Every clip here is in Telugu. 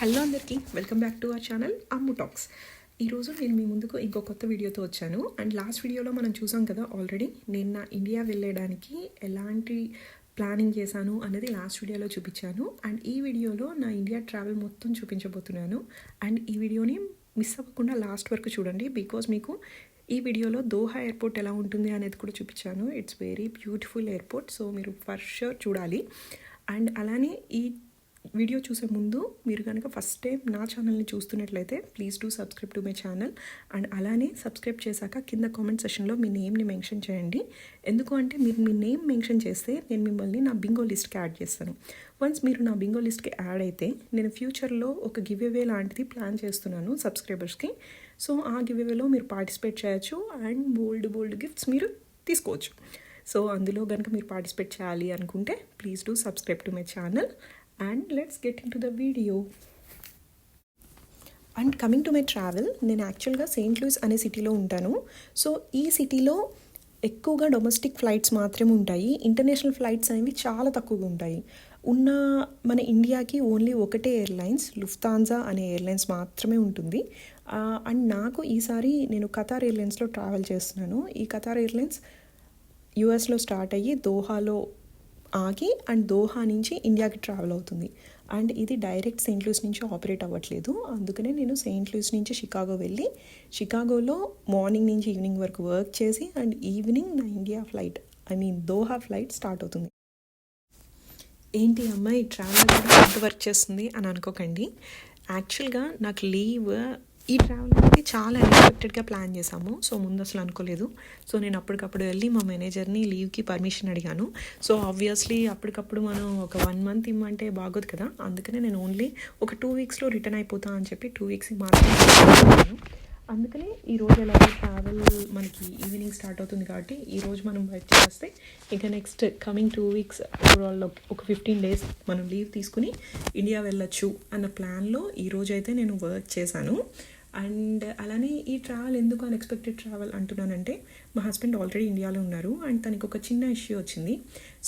హలో అందరికీ welcome back to our channel Ammu talks. ఈరోజు నేను మీ ముందుకు ఇంకో కొత్త వీడియోతో వచ్చాను. అండ్ లాస్ట్ వీడియోలో మనం చూసాం కదా ఆల్రెడీ నేను నా ఇండియా వెళ్ళడానికి ఎలాంటి ప్లానింగ్ చేశాను అనేది లాస్ట్ వీడియోలో చూపించాను. అండ్ ఈ వీడియోలో నా ఇండియా ట్రావెల్ మొత్తం చూపించబోతున్నాను. అండ్ ఈ వీడియోని మిస్ అవ్వకుండా లాస్ట్ వరకు చూడండి, బికాజ్ మీకు ఈ వీడియోలో దోహా ఎయిర్పోర్ట్ ఎలా ఉంటుంది అనేది కూడా చూపించాను. It's very beautiful airport, so మీరు ఫర్ ష్యూర్ చూడాలి. అండ్ అలానే ఈ వీడియో చూసే ముందు మీరు కనుక ఫస్ట్ టైం నా ఛానల్ని చూస్తున్నట్లయితే please do subscribe to my channel. And అలానే సబ్స్క్రైబ్ చేశాక కింద కామెంట్ సెషన్లో మీ నేమ్ని మెన్షన్ చేయండి. ఎందుకు అంటే మీరు మీ నేమ్ మెన్షన్ చేస్తే నేను మిమ్మల్ని నా బింగో లిస్ట్కి యాడ్ చేస్తాను. వన్స్ మీరు నా బింగో లిస్ట్కి యాడ్ అయితే నేను ఫ్యూచర్లో ఒక గివ్ అవే లాంటిది ప్లాన్ చేస్తున్నాను సబ్స్క్రైబర్స్కి. సో ఆ గివ్ అవేలో మీరు పార్టిసిపేట్ చేయొచ్చు అండ్ బోల్డ్ గిఫ్ట్స్ మీరు తీసుకోవచ్చు. సో అందులో కనుక మీరు పార్టిసిపేట్ చేయాలి అనుకుంటే please do subscribe to my channel. And let's get into the video. And coming to my travel, నేను యాక్చువల్గా సెయింట్ లూయిస్ అనే సిటీలో ఉంటాను. సో ఈ సిటీలో ఎక్కువగా డొమెస్టిక్ ఫ్లైట్స్ మాత్రమే ఉంటాయి. ఇంటర్నేషనల్ ఫ్లైట్స్ అనేవి చాలా తక్కువగా ఉంటాయి. మన ఇండియాకి ఓన్లీ ఒకటే ఎయిర్లైన్స్, లుఫ్తాన్జా అనే ఎయిర్లైన్స్ మాత్రమే ఉంటుంది. అండ్ నాకు ఈసారి నేను ఖతార్ ఎయిర్లైన్స్లో ట్రావెల్ చేస్తున్నాను. ఈ ఖతార్ ఎయిర్లైన్స్ యూఎస్లో స్టార్ట్ అయ్యి దోహాలో ఆగి అండ్ దోహా నుంచి ఇండియాకి ట్రావెల్ అవుతుంది. అండ్ ఇది డైరెక్ట్ సెయింట్ లూయిస్ నుంచి ఆపరేట్ అవ్వట్లేదు. అందుకనే నేను సెయింట్ లూయిస్ నుంచి షికాగో వెళ్ళి షికాగోలో మార్నింగ్ నుంచి ఈవినింగ్ వరకు వర్క్ చేసి అండ్ ఈవినింగ్ నా India flight Doha flight start అవుతుంది. ఏంటి అమ్మాయి ట్రావెల్ ఎంత వర్క్ చేస్తుంది అని అనుకోకండి. యాక్చువల్గా నాకు లీవ్ ఈ ట్రావెల్ అనేది చాలా అన్ఎక్స్పెక్టెడ్గా ప్లాన్ చేశాము. సో ముందు అసలు అనుకోలేదు. సో నేను అప్పటికప్పుడు వెళ్ళి మా మేనేజర్ని లీవ్కి పర్మిషన్ అడిగాను. సో ఆబ్వియస్లీ అప్పటికప్పుడు మనం ఒక 1 month ఇమ్మంటే బాగోదు కదా. అందుకనే నేను ఓన్లీ ఒక 2 weeksలో రిటర్న్ అయిపోతా అని చెప్పి 2 weeks మాత్రమే. అందుకనే ఈరోజు ఎలాగో ట్రావెల్ మనకి ఈవినింగ్ స్టార్ట్ అవుతుంది కాబట్టి ఈరోజు మనం వర్క్ చేస్తే ఇక నెక్స్ట్ కమింగ్ 2 weeks ఓవరాల్లో ఒక 15 days మనం లీవ్ తీసుకుని ఇండియా వెళ్ళొచ్చు అన్న ప్లాన్లో ఈరోజు అయితే నేను వర్క్ చేశాను. అండ్ అలానే ఈ ట్రావెల్ ఎందుకు అన్ఎక్స్పెక్టెడ్ ట్రావెల్ అంటున్నానంటే మా హస్బెండ్ ఆల్రెడీ ఇండియాలో ఉన్నారు అండ్ తనకి ఒక చిన్న ఇష్యూ వచ్చింది.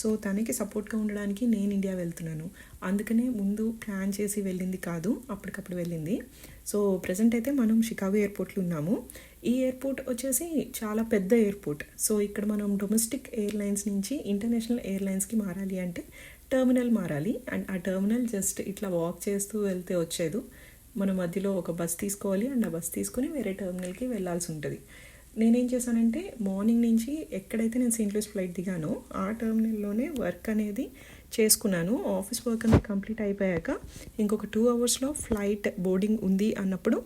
సో తనకి సపోర్ట్గా ఉండడానికి నేను ఇండియా వెళ్తున్నాను. అందుకనే ముందు ప్లాన్ చేసి వెళ్ళింది కాదు, అప్పటికప్పుడు వెళ్ళింది. సో ప్రజెంట్ అయితే మనం షికాగో ఎయిర్పోర్ట్లో ఉన్నాము. ఈ ఎయిర్పోర్ట్ వచ్చేసి చాలా పెద్ద ఎయిర్పోర్ట్. సో ఇక్కడ మనం డొమెస్టిక్ ఎయిర్లైన్స్ నుంచి ఇంటర్నేషనల్ ఎయిర్లైన్స్కి మారాలి అంటే టర్మినల్ మారాలి. అండ్ ఆ టర్మినల్ జస్ట్ ఇట్లా వాక్ చేస్తూ వెళ్తే వచ్చేది. మన మధ్యలో ఒక బస్ తీసుకోవాలి అండ్ ఆ బస్ తీసుకొని వేరే టర్మినల్కి వెళ్ళాల్సి ఉంటుంది. నేనేం చేశానంటే మార్నింగ్ నుంచి ఎక్కడైతే నేను సెయింట్ లూయిస్ ఫ్లైట్ దిగానో ఆ టర్మినల్లోనే వర్క్ అనేది చేసుకున్నాను. ఆఫీస్ వర్క్ అనేది కంప్లీట్ అయిపోయాక ఇంకొక 2 hours ఫ్లైట్ బోర్డింగ్ ఉంది అన్నప్పుడు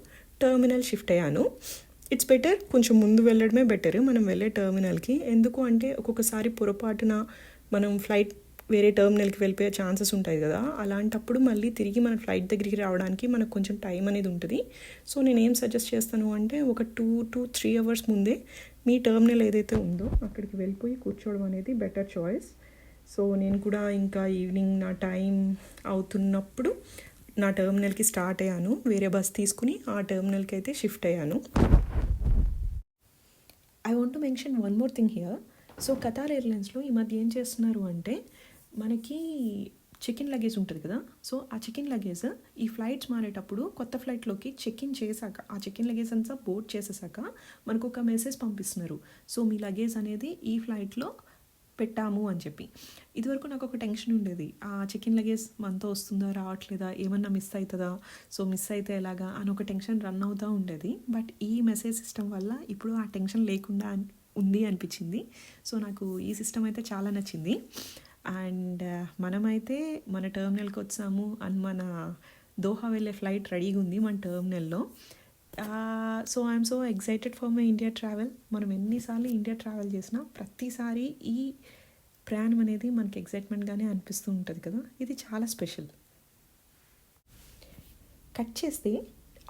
టర్మినల్ షిఫ్ట్ అయ్యాను. ఇట్స్ బెటర్, కొంచెం ముందు వెళ్ళడమే బెటర్ మనం వెళ్ళే టర్మినల్కి. ఎందుకు అంటే ఒక్కొక్కసారి పొరపాటున మనం ఫ్లైట్ వేరే టర్మినల్కి వెళ్ళిపోయే ఛాన్సెస్ ఉంటాయి కదా. అలాంటప్పుడు మళ్ళీ తిరిగి మన ఫ్లైట్ దగ్గరికి రావడానికి మనకు కొంచెం టైం అనేది ఉంటుంది. సో నేనేం సజెస్ట్ చేస్తాను అంటే ఒక 2 to 3 hours ముందే మీ టర్మినల్ ఏదైతే ఉందో అక్కడికి వెళ్ళిపోయి కూర్చోవడం అనేది బెటర్ చాయిస్. సో నేను కూడా ఇంకా ఈవినింగ్ నా టైం అవుతున్నప్పుడు నా టర్మినల్కి స్టార్ట్ అయ్యాను. వేరే బస్ తీసుకుని ఆ టర్మినల్కి అయితే షిఫ్ట్ అయ్యాను. I want to mention one more thing here. So Qatar ఎయిర్లైన్స్లో ఈ మధ్య ఏం చేస్తున్నారు అంటే మనకి చెక్-ఇన్ లగేజ్ ఉంటుంది కదా. సో ఆ చెక్-ఇన్ లగేజ్ ఈ ఫ్లైట్స్ మారేటప్పుడు కొత్త ఫ్లైట్లోకి చెక్-ఇన్ చేశాక ఆ చెక్-ఇన్ లగేజ్ అంతా బోర్డ్ చేసేసాక మనకు ఒక మెసేజ్ పంపిస్తున్నారు. సో మీ లగేజ్ అనేది ఈ ఫ్లైట్లో పెట్టాము అని చెప్పి. ఇదివరకు నాకు ఒక టెన్షన్ ఉండేది, ఆ చెక్-ఇన్ లగేజ్ మనతో వస్తుందా రావట్లేదా, ఏమన్నా మిస్ అవుతుందా, సో మిస్ అయితే ఎలాగా అని ఒక టెన్షన్ రన్ అవుతూ ఉండేది. బట్ ఈ మెసేజ్ సిస్టమ్ వల్ల ఇప్పుడు ఆ టెన్షన్ లేకుండా ఉంది అనిపించింది. సో నాకు ఈ సిస్టమ్ అయితే చాలా నచ్చింది. అండ్ మనమైతే మన టర్మినల్కి వచ్చాము అండ్ మన దోహా వెళ్ళే ఫ్లైట్ రెడీగా ఉంది మన టర్మినల్లో. So I'm so excited for my India travel. మనం ఎన్నిసార్లు ఇండియా ట్రావెల్ చేసినా ప్రతిసారి ఈ ప్రయాణం అనేది మనకి ఎక్సైట్మెంట్గానే అనిపిస్తూ ఉంటుంది కదా. ఇది చాలా స్పెషల్. కట్ చేస్తే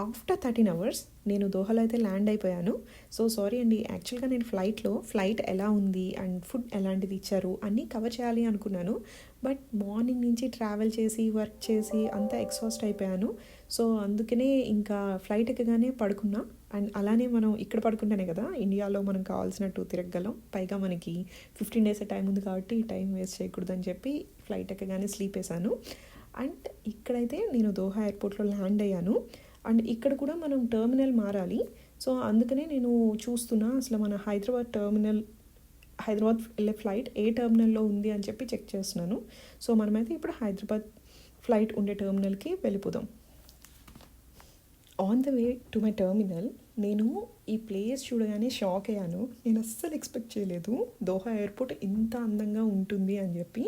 ఆఫ్టర్ 13 hours నేను దోహాలో అయితే ల్యాండ్ అయిపోయాను. సో సారీ అండి, యాక్చువల్గా నేను ఫ్లైట్ ఎలా ఉంది అండ్ ఫుడ్ ఎలాంటిది ఇచ్చారు అన్నీ కవర్ చేయాలి అనుకున్నాను. బట్ మార్నింగ్ నుంచి ట్రావెల్ చేసి వర్క్ చేసి అంతా ఎక్సాస్ట్ అయిపోయాను. సో అందుకనే ఇంకా ఫ్లైట్ ఎక్కగానే పడుకున్నా. అండ్ అలానే మనం ఇక్కడ పడుకుంటేనే కదా ఇండియాలో మనం కావాల్సినట్టు తిరగగలం. పైగా మనకి 15 days టైం ఉంది కాబట్టి టైం వేస్ట్ చేయకూడదని చెప్పి ఫ్లైట్ ఎక్కగానే స్లీప్ వేసాను. అండ్ ఇక్కడైతే నేను దోహా ఎయిర్పోర్ట్లో ల్యాండ్ అయ్యాను. అండ్ ఇక్కడ కూడా మనం టర్మినల్ మారాలి. సో అందుకనే నేను చూస్తున్నా అసలు మన హైదరాబాద్ వెళ్ళే ఫ్లైట్ ఏ టర్మినల్లో ఉంది అని చెప్పి చెక్ చేస్తున్నాను. సో మనమైతే ఇప్పుడు హైదరాబాద్ ఫ్లైట్ ఉండే టర్మినల్కి వెళ్ళిపోదాం. On the way to my terminal నేను ఈ ప్లేస్ చూడగానే షాక్ అయ్యాను. నేను అస్సలు ఎక్స్పెక్ట్ చేయలేదు దోహా ఎయిర్పోర్ట్ ఇంత అందంగా ఉంటుంది అని చెప్పి.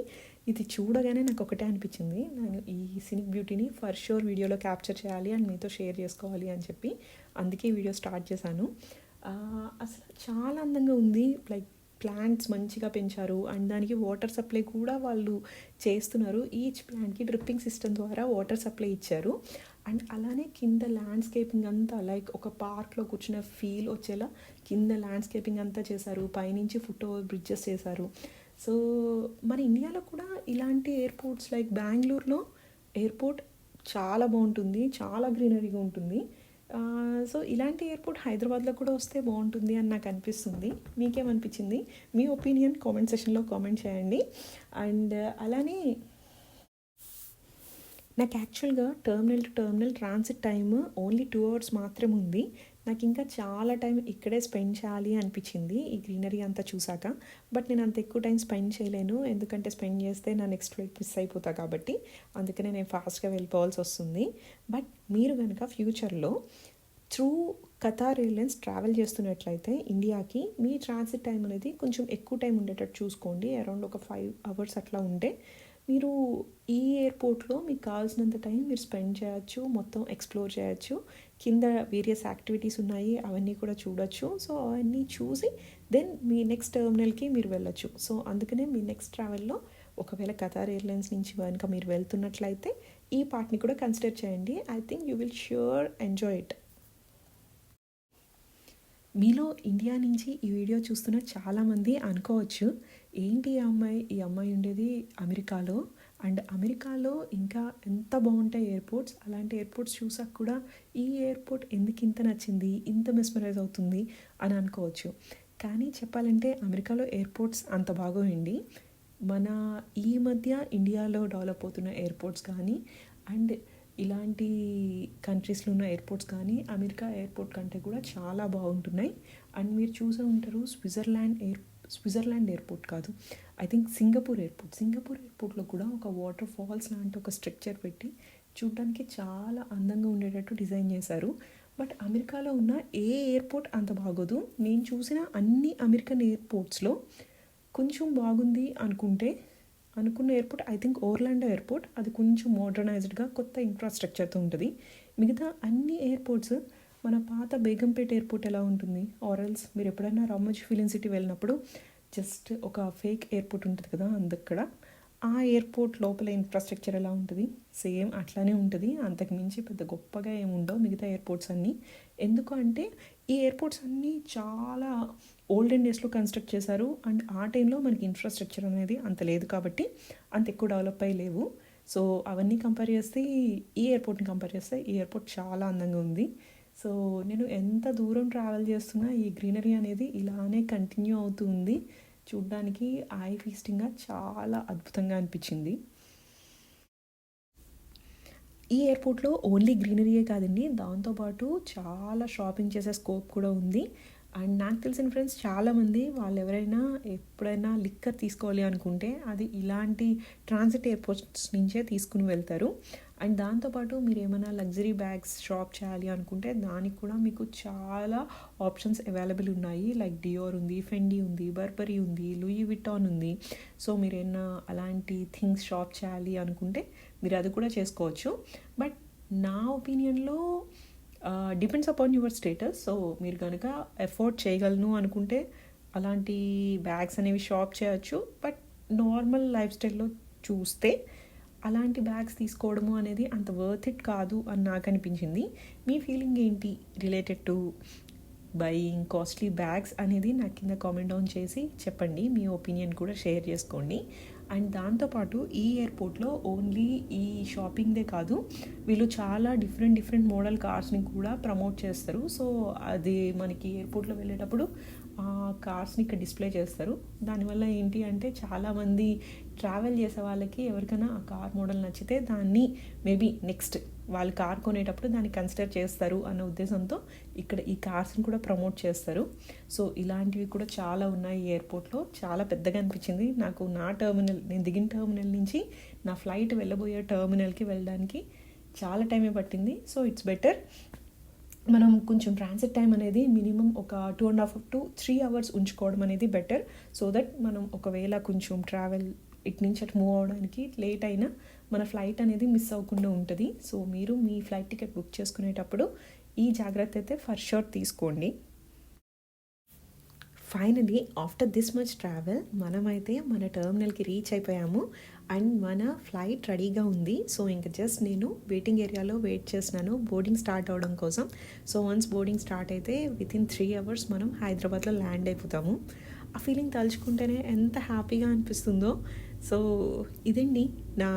ఇది చూడగానే నాకు ఒకటే అనిపించింది, నేను ఈ సినిక్ బ్యూటీని ఫర్ షూర్ వీడియోలో క్యాప్చర్ చేయాలి అండ్ మీతో షేర్ చేసుకోవాలి అని చెప్పి అందుకే వీడియో స్టార్ట్ చేశాను. అసలు చాలా అందంగా ఉంది. లైక్ ప్లాంట్స్ మంచిగా పెంచారు అండ్ దానికి వాటర్ సప్లై కూడా వాళ్ళు చేస్తున్నారు. ఈచ్ ప్లాంట్కి డ్రిప్పింగ్ సిస్టమ్ ద్వారా వాటర్ సప్లై ఇచ్చారు. అండ్ అలానే కింద ల్యాండ్స్కేపింగ్ అంతా లైక్ ఒక పార్క్లో కూర్చున్న ఫీల్ వచ్చేలా కింద ల్యాండ్స్కేపింగ్ అంతా చేశారు. పైనుంచి ఫుట్ ఓవర్ బ్రిడ్జెస్ చేశారు. సో మన ఇండియాలో కూడా ఇలాంటి ఎయిర్పోర్ట్స్ లైక్ బెంగళూరులో ఎయిర్పోర్ట్ చాలా బాగుంటుంది, చాలా గ్రీనరీగా ఉంటుంది. సో ఇలాంటి ఎయిర్పోర్ట్ హైదరాబాద్లో కూడా వస్తే బాగుంటుంది అని నాకు అనిపిస్తుంది. మీకేమనిపించింది? మీ ఒపీనియన్ కామెంట్ సెక్షన్లో కామెంట్ చేయండి. అండ్ అలానే నాకు యాక్చువల్గా terminal to terminal transit time only 2 hours మాత్రమే ఉంది. నాకు ఇంకా చాలా టైం ఇక్కడే స్పెండ్ చేయాలి అనిపించింది ఈ గ్రీనరీ అంతా చూసాక. బట్ నేను అంత ఎక్కువ టైం స్పెండ్ చేయలేను, ఎందుకంటే స్పెండ్ చేస్తే నా నెక్స్ట్ ఫ్లైట్ మిస్ అయిపోతా కాబట్టి. అందుకనే నేను ఫాస్ట్గా వెళ్ళిపోవాల్సి వస్తుంది. బట్ మీరు కనుక ఫ్యూచర్లో త్రూ ఖతార్ ఎయిర్లైన్స్ ట్రావెల్ చేస్తున్నట్లయితే ఇండియాకి మీ ట్రాన్సిట్ టైం అనేది కొంచెం ఎక్కువ టైం ఉండేటట్టు చూసుకోండి. అరౌండ్ ఒక 5 hours అట్లా ఉంటే మీరు ఈ ఎయిర్పోర్ట్లో మీకు కావాల్సినంత టైం మీరు స్పెండ్ చేయొచ్చు, మొత్తం ఎక్స్ప్లోర్ చేయొచ్చు. కింద వేరియస్ యాక్టివిటీస్ ఉన్నాయి, అవన్నీ కూడా చూడొచ్చు. సో అవన్నీ చూసి దెన్ మీ నెక్స్ట్ టర్మినల్కి మీరు వెళ్ళొచ్చు. సో అందుకనే మీ నెక్స్ట్ ట్రావెల్లో ఒకవేళ ఖతార్ ఎయిర్లైన్స్ నుంచి కనుక మీరు వెళ్తున్నట్లయితే ఈ పార్ట్ని కూడా కన్సిడర్ చేయండి. I think you will sure enjoy it. మీలో ఇండియా నుంచి ఈ వీడియో చూస్తున్న చాలామంది అనుకోవచ్చు, ఏంటి ఈ అమ్మాయి ఉండేది అమెరికాలో, అండ్ అమెరికాలో ఇంకా ఎంత బాగుంటాయి ఎయిర్పోర్ట్స్, అలాంటి ఎయిర్పోర్ట్స్ చూసాక కూడా ఈ ఎయిర్పోర్ట్ ఎందుకు ఇంత నచ్చింది, ఇంత మెస్మరైజ్ అవుతుంది అని అనుకోవచ్చు. కానీ చెప్పాలంటే అమెరికాలో ఎయిర్పోర్ట్స్ అంత బాగోండి. మన ఈ మధ్య ఇండియాలో డెవలప్ అవుతున్న ఎయిర్పోర్ట్స్ కానీ అండ్ ఇలాంటి కంట్రీస్లో ఉన్న ఎయిర్పోర్ట్స్ కానీ అమెరికా ఎయిర్పోర్ట్ కంటే కూడా చాలా బాగుంటున్నాయి. అండ్ మీరు చూసే ఉంటారు స్విట్జర్లాండ్ ఎయిర్పోర్ట్ కాదు, ఐ థింక్ సింగపూర్ ఎయిర్పోర్ట్లో కూడా ఒక వాటర్ ఫాల్స్ లాంటి ఒక స్ట్రక్చర్ పెట్టి చూడడానికి చాలా అందంగా ఉండేటట్టు డిజైన్ చేశారు. బట్ అమెరికాలో ఉన్న ఏ ఎయిర్పోర్ట్ అంత బాగోదు. నేను చూసిన అన్ని అమెరికన్ ఎయిర్పోర్ట్స్లో కొంచెం బాగుంది అనుకున్న airport I think Orlando airport. అది కొంచెం మోడర్నైజ్డ్గా కొత్త ఇన్ఫ్రాస్ట్రక్చర్తో ఉంటుంది. మిగతా అన్ని ఎయిర్పోర్ట్స్ మన పాత బేగంపేట ఎయిర్పోర్ట్ ఎలా ఉంటుంది, ఆర్ఎల్స్ మీరు ఎప్పుడైనా రామోజీ ఫిలిం సిటీ వెళ్ళినప్పుడు జస్ట్ ఒక ఫేక్ ఎయిర్పోర్ట్ ఉంటుంది కదా అందక్కడ, ఆ ఎయిర్పోర్ట్ లోపల ఇన్ఫ్రాస్ట్రక్చర్ ఎలా ఉంటుంది సేమ్ అట్లానే ఉంటుంది. అంతకుమించి పెద్ద గొప్పగా ఏముండవు మిగతా ఎయిర్పోర్ట్స్ అన్నీ. ఎందుకు అంటే ఈ ఎయిర్పోర్ట్స్ అన్నీ చాలా ఓల్డెన్ డేస్లో కన్స్ట్రక్ట్ చేశారు అండ్ ఆ టైంలో మనకి ఇన్ఫ్రాస్ట్రక్చర్ అనేది అంత లేదు కాబట్టి అంత ఎక్కువ డెవలప్ అయ్యి లేవు. సో అవన్నీ కంపేర్ చేస్తే ఈ ఎయిర్పోర్ట్ని కంపేర్ చేస్తే ఈ ఎయిర్పోర్ట్ చాలా అందంగా ఉంది. సో నేను ఎంత దూరం ట్రావెల్ చేస్తున్నా ఈ గ్రీనరీ అనేది ఇలానే కంటిన్యూ అవుతూ ఉంది. చూడ్డానికి ఐ ఫీస్టింగ్గా చాలా అద్భుతంగా అనిపించింది. ఈ ఎయిర్పోర్ట్లో ఓన్లీ గ్రీనరీయే కాదండి, దాంతోపాటు చాలా షాపింగ్ చేసే స్కోప్ కూడా ఉంది. అండ్ నాకు తెలిసిన ఫ్రెండ్స్ చాలామంది వాళ్ళు ఎవరైనా ఎప్పుడైనా లిక్కర్ తీసుకోవాలి అనుకుంటే అది ఇలాంటి ట్రాన్సిట్ ఎయిర్పోర్ట్స్ నుంచే తీసుకుని వెళ్తారు. అండ్ దాంతోపాటు మీరు ఏమైనా లగ్జరీ బ్యాగ్స్ షాప్ చేయాలి అనుకుంటే దానికి కూడా మీకు చాలా ఆప్షన్స్ అవైలబుల్ ఉన్నాయి. లైక్ డియోర్ ఉంది, ఫెండీ ఉంది, బర్బరీ ఉంది, లూయి విటాన్ ఉంది. సో మీరు ఏమైనా అలాంటి థింగ్స్ షాప్ చేయాలి అనుకుంటే మీరు అది కూడా చేసుకోవచ్చు. బట్ నా ఒపీనియన్లో depends upon your status. So మీరు కనుక ఎఫోర్డ్ చేయగలను అనుకుంటే అలాంటి బ్యాగ్స్ అనేవి షాప్ చేయొచ్చు. బట్ నార్మల్ లైఫ్ స్టైల్లో చూస్తే అలాంటి బ్యాగ్స్ తీసుకోవడము అనేది అంత వర్త్ ఇట్ కాదు అని నాకు అనిపించింది. మీ ఫీలింగ్ ఏంటి related to buying costly bags అనేది నాకు కింద కామెంట్ డౌన్ చేసి చెప్పండి. మీ ఒపీనియన్ కూడా షేర్ చేసుకోండి. అండ్ దాంతోపాటు ఈ ఎయిర్పోర్ట్లో ఓన్లీ ఈ షాపింగ్దే కాదు, వీళ్ళు చాలా డిఫరెంట్ మోడల్ కార్స్ని కూడా ప్రమోట్ చేస్తారు. సో అది మనకి ఎయిర్పోర్ట్లో వెళ్ళేటప్పుడు ఆ కార్స్ని ఇక్కడ డిస్ప్లే చేస్తారు. దానివల్ల ఏంటి అంటే చాలామంది ట్రావెల్ చేసే వాళ్ళకి ఎవరికైనా ఆ కార్ మోడల్ నచ్చితే దాన్ని మేబీ నెక్స్ట్ వాళ్ళు కార్ కొనేటప్పుడు దాన్ని కన్సిడర్ చేస్తారు అన్న ఉద్దేశంతో ఇక్కడ ఈ కార్స్ని కూడా ప్రమోట్ చేస్తారు. సో ఇలాంటివి కూడా చాలా ఉన్నాయి ఎయిర్పోర్ట్లో. చాలా పెద్దగా అనిపించింది నాకు. నా టర్మినల్, నేను దిగిన టర్మినల్ నుంచి నా ఫ్లైట్ వెళ్ళబోయే టర్మినల్కి వెళ్ళడానికి చాలా టైమే పట్టింది. సో ఇట్స్ బెటర్ మనం కొంచెం ట్రాన్సిట్ టైం అనేది మినిమం ఒక 2.5 to 3 hours ఉంచుకోవడం అనేది బెటర్. సో దట్ మనం ఒకవేళ కొంచెం ట్రావెల్ ఇటు నుంచి అటు మూవ్ అవడానికి లేట్ అయినా మన ఫ్లైట్ అనేది మిస్ అవ్వకుండా ఉంటుంది. సో మీరు మీ ఫ్లైట్ టికెట్ బుక్ చేసుకునేటప్పుడు ఈ జాగ్రత్త అయితే ఫర్ షూర్ తీసుకోండి. Finally after this much travel మనమైతే మన టర్మినల్కి రీచ్ అయిపోయాము అండ్ మన ఫ్లైట్ రెడీగా ఉంది. సో ఇంకా జస్ట్ నేను వెయిటింగ్ ఏరియాలో వెయిట్ చేస్తున్నాను బోర్డింగ్ స్టార్ట్ అవడం కోసం. సో వన్స్ బోర్డింగ్ స్టార్ట్ అయితే వితిన్ 3 hours మనం హైదరాబాద్లో ల్యాండ్ అయిపోతాము. ఆ ఫీలింగ్ తలుచుకుంటేనే ఎంత హ్యాపీగా అనిపిస్తుందో. సో ఇదండి నా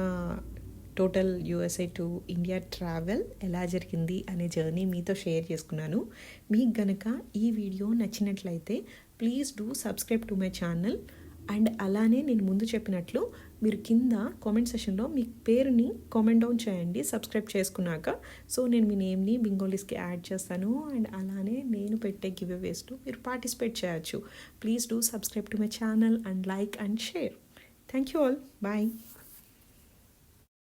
total USA to India travel ఎలా జరిగింది అనే జర్నీ మీతో షేర్ చేసుకున్నాను. మీకు గనక ఈ వీడియో నచ్చినట్లయితే please do subscribe to my channel. And అలానే నేను ముందు చెప్పినట్లు మీరు కింద కామెంట్ సెషన్లో మీ పేరుని కామెంట్ డౌన్ చేయండి సబ్స్క్రైబ్ చేసుకున్నాక. సో నేను మీ నేమ్ని బింగోలీస్కి యాడ్ చేస్తాను అండ్ అలానే నేను పెట్టే గివ్ అవేస్లో మీరు పార్టిసిపేట్ చేయొచ్చు. Please do subscribe to my channel and like and share. Thank you all. Bye.